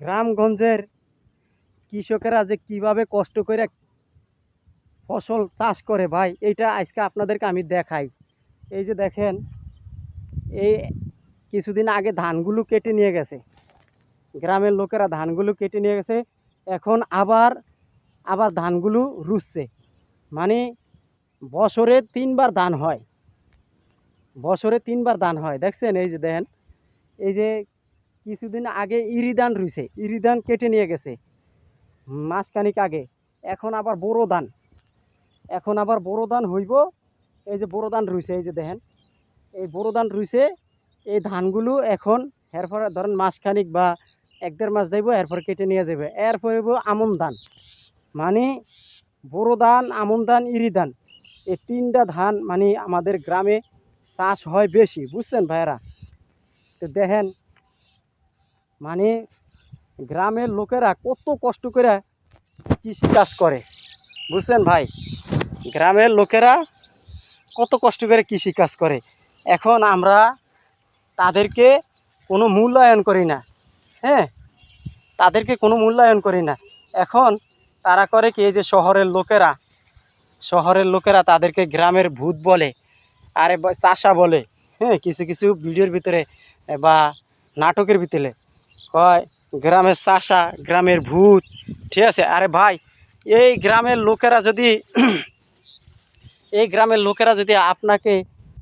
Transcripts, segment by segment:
গ্রামগঞ্জের কৃষকেরা যে কিভাবে কষ্ট করে ফসল চাষ করে ভাই, এইটা আজকে আপনাদেরকে আমি দেখাই। এই যে দেখেন, এই কিছুদিন আগে ধানগুলো কেটে নিয়ে গেছে, গ্রামের লোকেরা ধানগুলো কেটে নিয়ে গেছে। এখন আবার আবার ধানগুলো রুচ্ছে। মানে বছরে তিনবার ধান হয়, বছরে তিনবার ধান হয়। দেখছেন, এই যে দেখেন, এই যে কিছুদিন আগে ইরি ধান রুইছে, ইরি ধান কেটে নিয়ে গেছে মাসখানিক আগে। এখন আবার বোরো ধান, এখন আবার বোরো ধান হইব। এই যে বোরো ধান রুইছে, এই যে দেখেন, এই বোরো ধান রুইছে। এই ধানগুলো এখন এরপরে ধরেন মাসখানিক বা এক দেড় মাস যাইব, এরপর কেটে নিয়ে যাবে। এরপর হইব আমন ধান। মানে বোরো ধান, আমন ধান, ইরি ধান, এই তিনটা ধান মানে আমাদের গ্রামে চাষ হয় বেশি, বুঝছেন ভাইয়েরা। তো দেখেন, মানে গ্রামের লোকেরা কত কষ্ট করে কৃষিকাজ করে, বুঝছেন ভাই। গ্রামের লোকেরা কত কষ্ট করে কৃষিকাজ করে। এখন আমরা তাদেরকে কোনো মূল্যায়ন করি না, হ্যাঁ, তাদেরকে কোনো মূল্যায়ন করি না। এখন তারা করে কি, এই যে শহরের লোকেরা তাদেরকে গ্রামের ভূত বলে, আরে চাষা বলে, হ্যাঁ, কিছু কিছু ভিডিওর ভিতরে বা নাটকের ভিতরে কয় গ্রামের চাষা, গ্রামের ভূত, ঠিক আছে। আরে ভাই, এই গ্রামের লোকেরা যদি এই গ্রামের লোকেরা যদি আপনাকে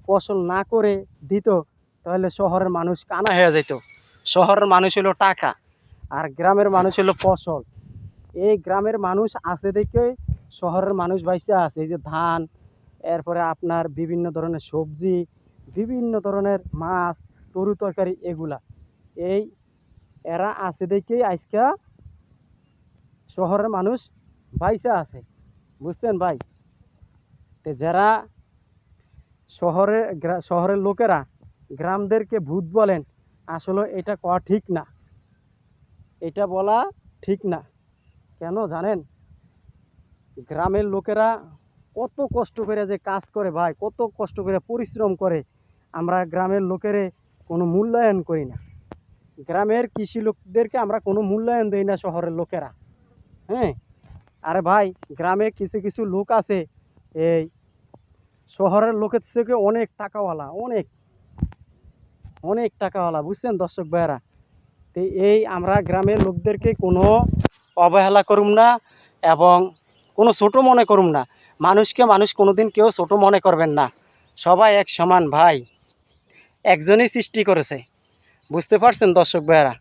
ফসল না করে দিত, তাহলে শহরের মানুষ কানা হয়ে যেত। শহরের মানুষ হলো টাকা, আর গ্রামের মানুষ হলো ফসল। এই গ্রামের মানুষ আছে দেখে শহরের মানুষ বাইসে আছে। এই যে ধান, এরপরে আপনার বিভিন্ন ধরনের সবজি, বিভিন্ন ধরনের মাছ, তরু তরকারি, এগুলা এই এরা আছে দেখেই আজকে শহরের মানুষ বাইসে আছে, বুঝছেন ভাই। তো যারা শহরের লোকেরা গ্রামদেরকে ভূত বলেন, আসলে এটা করা ঠিক না, এটা বলা ঠিক না। কেন জানেন? গ্রামের লোকেরা কত কষ্ট করে যে কাজ করে ভাই, কত কষ্ট করে পরিশ্রম করে। আমরা গ্রামের লোকের কোনো মূল্যায়ন করি না, গ্রামের কৃষি লোকদেরকে আমরা কোনো মূল্যায়ন দিই না শহরের লোকেরা, হ্যাঁ। আরে ভাই, গ্রামে কিছু কিছু লোক আছে এই শহরের লোকের থেকে অনেক টাকাওয়ালা, অনেক অনেক টাকাওয়ালা, বুঝছেন দর্শক ভাইয়েরা। তো এই আমরা গ্রামের লোকদেরকে কোনো অবহেলা করুম না, এবং কোনো ছোট মনে করুম না। মানুষকে মানুষ কোনোদিন কেউ ছোট মনে করবেন না, সবাই এক সমান ভাই, একজনই সৃষ্টি করেছে, বুঝতে পারছেন দর্শক ভাইয়েরা।